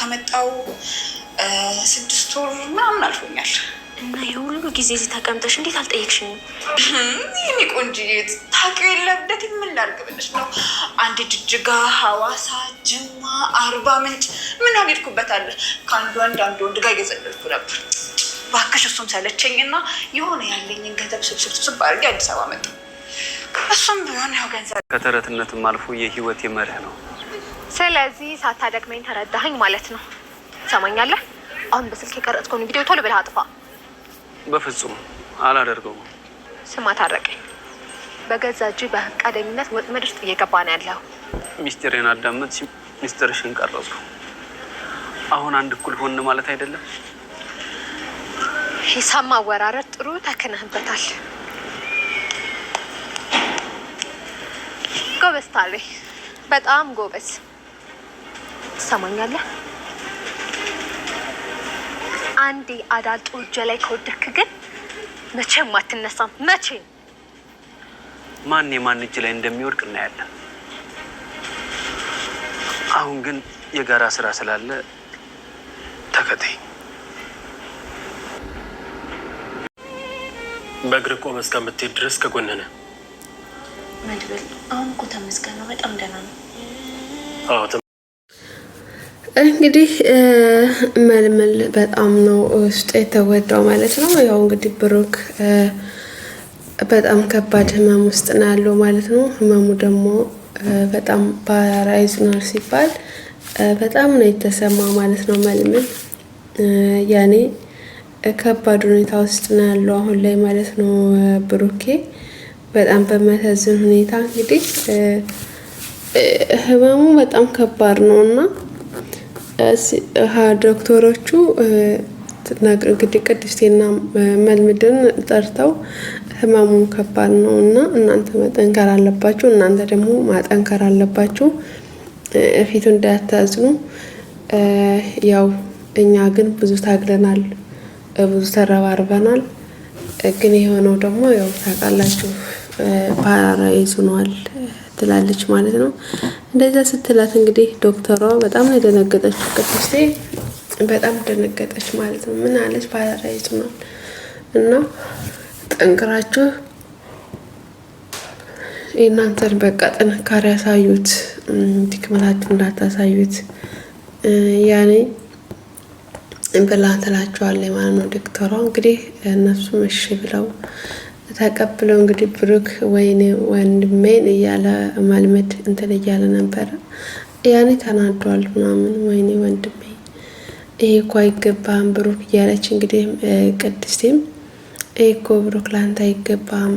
ከመጣው 6 ወር ምናምን አልፎኛል። እና የሁሉ ጊዜ እዚህ ተቀምጠሽ እንዴት አልጠየቅሽኝም? ይሄኔ ቆንጆዬ ታውቂው የለ እብደት ምን ላድርግ ብለሽ ነው? አንድ ጅጅጋ፣ ሐዋሳ፣ ጅማ፣ አርባ ምንጭ ምን አልሄድኩበታል። ከአንዱ አንድ ጋር እየዘለልኩ ነበር። እባክሽ እሱም ሰለቸኝና የሆነ ያለኝን ገንዘብ ስብስብ አድርጌ አዲስ አበባ መጣሁ። እሱም ቢሆን ያው ገንዘብ ከተረትነትም አልፎ የህይወት መርህ ነው። ስለዚህ ሳታደክመኝ ተረዳኸኝ ማለት ነው። ትሰማኛለህ? አሁን በስልክ የቀረጽከውን ቪዲዮ ቶሎ ብለህ አጥፋ። በፍጹም አላደርገውም። ስማ ታረቀኝ፣ በገዛ እጅ በፈቃደኝነት ወጥመድ ውስጥ እየገባ ነው ያለው። ሚስጥሬን አዳመጥ፣ ሚስጥርሽን ቀረጽኩ። አሁን አንድ እኩል ሆን ማለት አይደለም። ሂሳብ ማወራረድ ጥሩ ተከነህበታል። ጎበዝ ታሪ፣ በጣም ጎበዝ። ትሰማኛለህ? አንዴ አዳልጦ እጄ ላይ ከወደክ ግን መቼም አትነሳም። መቼም ማን የማን እጅ ላይ እንደሚወድቅ እናያለን። አሁን ግን የጋራ ስራ ስላለ ተከታይ። በእግር ቆመህ እስከምትሄድ ድረስ ከጎንህ ነህ። መድብል አሁን እኮ ተመስገን ነው፣ በጣም ደህና ነው። እንግዲህ መልመል በጣም ነው ውስጡ የተወዳው ማለት ነው። ያው እንግዲህ ብሩክ በጣም ከባድ ህመም ውስጥ ነው ያለው ማለት ነው። ህመሙ ደግሞ በጣም ፓራላይዝናል ሲባል በጣም ነው የተሰማ ማለት ነው። መልመል ያኔ ከባድ ሁኔታ ውስጥ ነው ያለው አሁን ላይ ማለት ነው። ብሩኬ በጣም በሚያሳዝን ሁኔታ እንግዲህ ህመሙ በጣም ከባድ ነው እና ዶክተሮቹ እንግዲህ ቅድስቴና መልምድን ጠርተው ህመሙ ከባድ ነው እና እናንተ መጠንከር አለባችሁ፣ እናንተ ደግሞ ማጠንከር አለባችሁ፣ ፊቱ እንዳያታዝኑ። ያው እኛ ግን ብዙ ታግለናል፣ ብዙ ተረባርበናል። ግን የሆነው ደግሞ ያው ታውቃላችሁ ፓራላይዝ ሆኗል ትላለች ማለት ነው። እንደዛ ስትላት እንግዲህ ዶክተሯ በጣም ነው የደነገጠችው። ቅድስቴ በጣም ደነገጠች ማለት ነው። ምን አለች? ፓራላይዝ ሆኗል እና ጠንክራችሁ የእናንተን በቃ ጥንካሬ ያሳዩት፣ ድክመታችሁ እንዳታሳዩት ያኔ ብላ ትላቸዋለች ማለት ነው ዶክተሯ። እንግዲህ እነሱም እሺ ብለው ተቀብለው እንግዲህ ብሩክ ወይኔ ወንድሜን እያለ መልመድ እንትን እያለ ነበረ። ያኔ ተናዷል ምናምን፣ ወይኔ ወንድሜ ይሄ እኮ አይገባም ብሩክ እያለች እንግዲህ ቅድስቴም ይሄ እኮ ብሩክ ላንተ አይገባም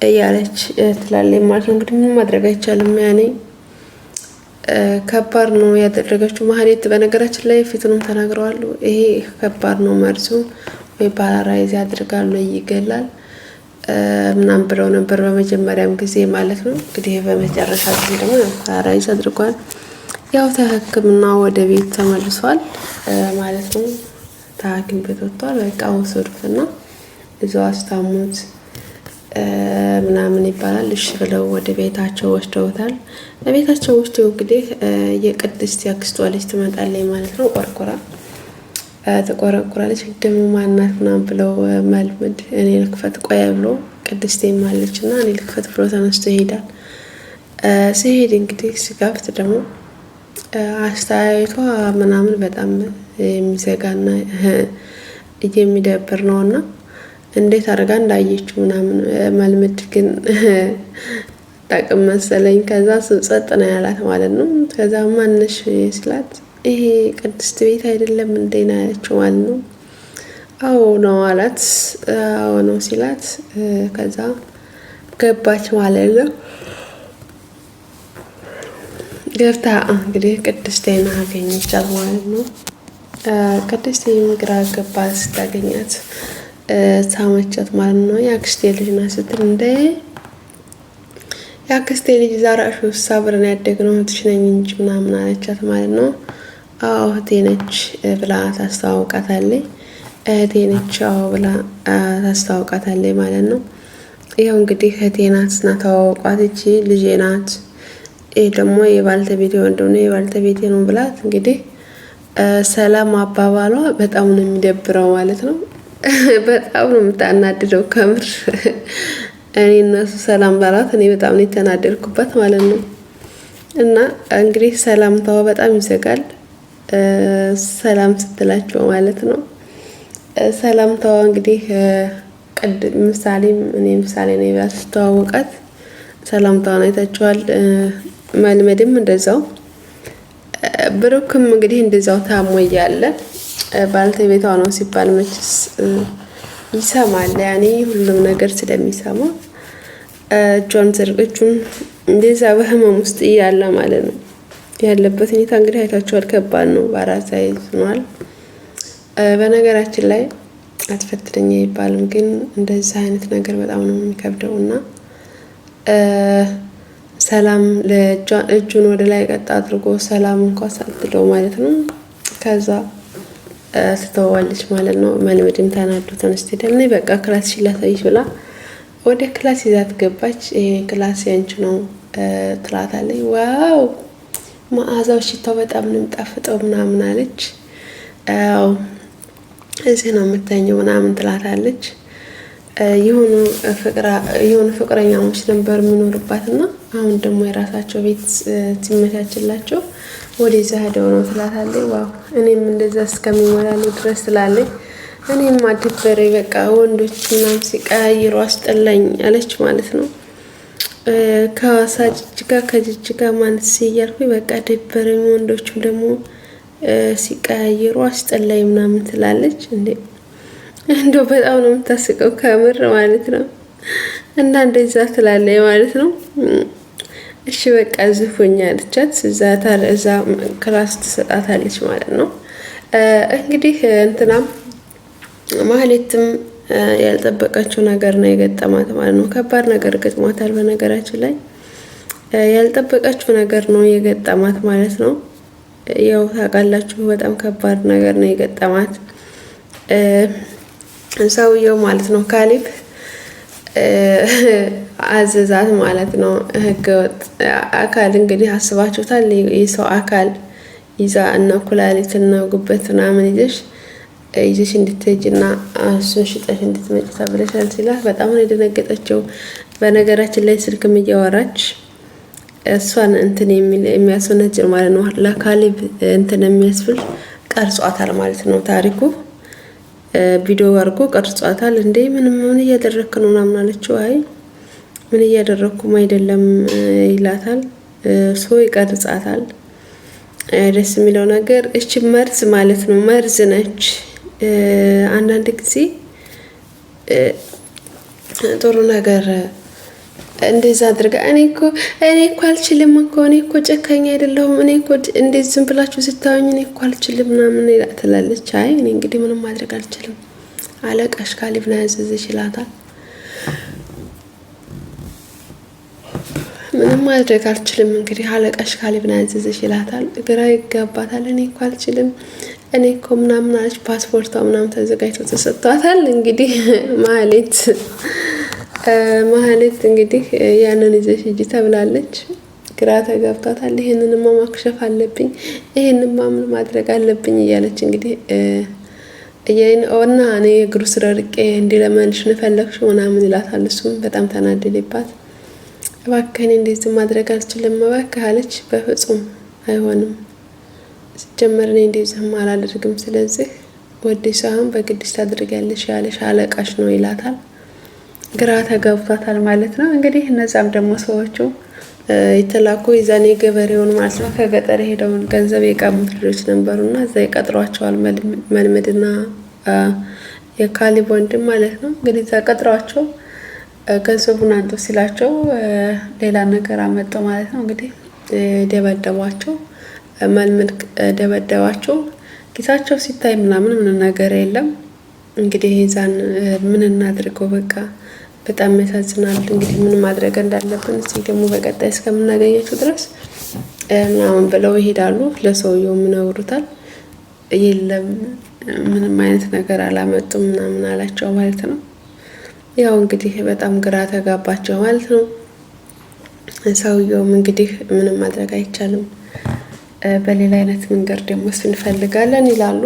እያለች ትላለች ማለት ነው። እንግዲህ ምን ማድረግ አይቻልም። ያኔ ከባድ ነው ያደረገችው ማህሌት። በነገራችን ላይ ፊቱንም ተናግረዋል። ይሄ ከባድ ነው መርዙ፣ ወይ ፓራላይዝ ያደርጋል ወይ ይገላል ምናምን ብለው ነበር በመጀመሪያም ጊዜ ማለት ነው። እንግዲህ በመጨረሻ ጊዜ ደግሞ ፓራላይዝ አድርጓል። ያው ተሕክምና ወደ ቤት ተመልሷል ማለት ነው። ተሐኪም ቤት ወጥቷል። በቃ ወሰዱትና እዛው አስታሙት ምናምን ይባላል። እሺ ብለው ወደ ቤታቸው ወስደውታል። ለቤታቸው ውስጥ እንግዲህ የቅድስት ያክስቷ ልጅ ትመጣለች ማለት ነው። ቆርቆራ ተቆረቆራለች። ደግሞ ማናት ምናምን ብለው መልመድ እኔ ልክፈት ቆያ ብሎ ቅድስቴ ማለች እና እኔ ልክፈት ብሎ ተነስቶ ይሄዳል። ሲሄድ እንግዲህ ሲከፍት ደግሞ አስተያየቷ ምናምን በጣም የሚዘጋና የሚደብር ነውና እንዴት አድርጋ እንዳየችው ምናምን መልመድ ግን ጠቅም መሰለኝ። ከዛ ጸጥ ነው ያላት ማለት ነው። ከዛ ማነሽ ሲላት ይሄ ቅድስት ቤት አይደለም እንዴ ነው ያለችው ማለት ነው። አዎ ነው አላት። አዎ ነው ሲላት ከዛ ገባች ማለት ነው። ገብታ እንግዲህ ቅድስቴን አገኘቻት ማለት ነው። ቅድስቴ ግራ ገባ ስታገኛት ሳመቻት ማለት ነው። የአክስቴ ልጅ ናት ስትል እንደ የአክስቴ ልጅ ዛራሽ ሳብረን ያደግነው እህትሽ ነኝ እንጂ ምናምን አለቻት ማለት ነው። አዎ እህቴ ነች ብላ ታስተዋውቃታለች። እህቴ ነች አዎ ብላ ታስተዋውቃታለች ማለት ነው። ይኸው እንግዲህ እህቴ ናት እና ተዋውቋት፣ እቺ ልጄ ናት፣ ይሄ ደግሞ የባልተቤቴ ወንድም ነው የባልተቤቴ ነው ብላት እንግዲህ ሰላም አባባሏ በጣም ነው የሚደብረው ማለት ነው። በጣም ነው የምታናድደው ከምር። እኔ እነሱ ሰላም ባላት እኔ በጣም ነው የተናደድኩበት ማለት ነው። እና እንግዲህ ሰላምታዋ በጣም ይዘጋል ሰላም ስትላቸው ማለት ነው። ሰላምታዋ እንግዲህ እኔ ምሳሌ ነው ብላ ስትተዋወቃት ሰላምታዋን አይታችኋል። መልመድም እንደዛው ብሩክም እንግዲህ እንደዛው ታሞ እያለ ባልተቤቷ ነው ሲባል መችስ ይሰማል። ያኔ ሁሉም ነገር ስለሚሰማ እጁን እንደዛ በህመም ውስጥ እያለ ማለት ነው ያለበት ሁኔታ እንግዲህ አይታችኋል። ከባድ ነው። በአራዛ ይዟል። በነገራችን ላይ አትፈትነኝ አይባልም፣ ግን እንደዚህ አይነት ነገር በጣም ነው የሚከብደው እና ሰላም እጁን ወደ ላይ ቀጥ አድርጎ ሰላም እንኳን ሳትለው ማለት ነው። ከዛ ትተዋለች ማለት ነው። መልመድም ተናዶ ተነስተ እኔ በቃ ክላስ ላሳይሽ ብላ ወደ ክላስ ይዛት ገባች። ይሄ ክላስ ያንቺ ነው ትላታለች። ዋው መዓዛው ሽታው በጣም ነው የሚጣፍጠው ምናምን አለች። አዎ እዚህ ነው የምተኘው ምናምን ትላታለች። የሆኑ ፍቅረኛሞች ነበር የሚኖርባትና አሁን ደግሞ የራሳቸው ቤት ሲመቻችላቸው ወደዛ ሄደው ነው ትላታለች። ዋው እኔም እንደዛ እስከሚሞላሉ ድረስ ትላለች። እኔም አደበረኝ በቃ ወንዶች ምናምን ሲቀያይሩ አስጠላኝ አለች ማለት ነው። ከዋሳ ከጅጅጋ ማለት ሲያልኩኝ በቃ ደበረኝ፣ ወንዶቹም ደግሞ ሲቀያይሩ አስጠላኝ ምናምን ትላለች። እንደው በጣም ነው የምታስቀው ከምር ማለት ነው። እና እንደዛ ትላለች ማለት ነው። እሺ በቃ ዝፉኛ አለቻት። እዛ ክላስ ትሰጣታለች ማለት ነው። እንግዲህ እንትናም ማህሌትም ያልጠበቀችው ነገር ነው የገጠማት ማለት ነው። ከባድ ነገር ገጥሟታል። በነገራችን ላይ ያልጠበቀችው ነገር ነው የገጠማት ማለት ነው። ያው ታውቃላችሁ በጣም ከባድ ነገር ነው የገጠማት ሰውየው ማለት ነው። ካሌብ አዘዛት ማለት ነው። ህገወጥ አካል እንግዲህ አስባችሁታል። የሰው አካል ይዛ እና ኩላሊት እና ጉበት ምናምን ይዘሽ እንድትሄጂና እሱን ሽጠሽ እንድትመጪ ተብለሻል ሲላት በጣም ነው የደነገጠችው። በነገራችን ላይ ስልክም እያወራች እሷን እንትን የሚያስወነጅር ማለት ነው። ለካሌብ እንትን የሚያስብል ቀርጿታል ማለት ነው። ታሪኩ ቪዲዮ አድርጎ ቀርጿታል። እንዴ ምን እያደረክ ነው ምናምን አለችው። አይ ምን እያደረኩም አይደለም ይላታል። ይቀርጻታል። ደስ የሚለው ነገር እቺ መርዝ ማለት ነው። መርዝ ነች። አንዳንድ ጊዜ ጥሩ ነገር እንደዛ አድርጋ እኔ እኮ አልችልም እኮ እኔ እኮ ጨካኝ አይደለሁም እኔ እኮ እንደዚህ ዝም ብላችሁ ስታዩኝ እኔ እኮ አልችልም ምናምን ትላለች። አይ እኔ እንግዲህ ምንም ማድረግ አልችልም አለቃሽ ካሌብ ነው ያዘዘሽ ይላታል። ምንም ማድረግ አልችልም እንግዲህ አለቃሽ ካሌብ ነው ያዘዘሽ ይላታል። ግራ ይጋባታል። እኔ እኮ አልችልም እኔ እኮ ምናምን አለች። ፓስፖርቷ ምናምን ተዘጋጅቶ ተሰጥቷታል። እንግዲህ ማህሌት እንግዲህ ያንን ይዘሽ ሂጂ ተብላለች። ግራ ተጋብቷታል። ይሄንንማ ማክሸፍ አለብኝ፣ ይሄንንማ ምን ማድረግ አለብኝ እያለች እንግዲህ እና እኔ እግሩ ስር ወድቄ እንዲለመንሽ ንፈለግሽ ምናምን ይላታል። እሱም በጣም ተናደደባት። እባክህ እኔ እንደዚህ ማድረግ አልችልም እባክህ አለች። በፍጹም አይሆንም፣ ሲጀመር እኔ እንደዚህ አላደርግም፣ ስለዚህ ወደሽ ሳይሆን በግድሽ ታድርጊያለሽ ያለሽ አለቃሽ ነው ይላታል። ግራ ተጋብቷታል ማለት ነው። እንግዲህ እነዛም ደግሞ ሰዎቹ የተላኩ የዛኔ ገበሬውን ማለት ነው ከገጠር ሄደውን ገንዘብ የቀሙት ልጆች ነበሩና እዛ ይቀጥሯቸዋል። መልመድና የካሌብ ወንድም ማለት ነው። እንግዲህ እዛ ቀጥሯቸው ገንዘቡን አንጡ ሲላቸው ሌላ ነገር አመጣው ማለት ነው። እንግዲህ ደበደቧቸው። መልመድ ደበደባቸው። ኪሳቸው ሲታይ ምናምን ምንም ነገር የለም። እንግዲህ የዛን ምን እናድርገው በቃ በጣም ያሳዝናል። እንግዲህ ምን ማድረግ እንዳለብን እስቲ ደግሞ በቀጣይ እስከምናገኛቸው ድረስ ምናምን ብለው ይሄዳሉ። ለሰውየው ምነውሩታል። የለም ምንም አይነት ነገር አላመጡም ምናምን አላቸው ማለት ነው። ያው እንግዲህ በጣም ግራ ተጋባቸው ማለት ነው። ሰውየውም እንግዲህ ምንም ማድረግ አይቻልም። በሌላ አይነት መንገድ ደግሞ እንፈልጋለን ይላሉ።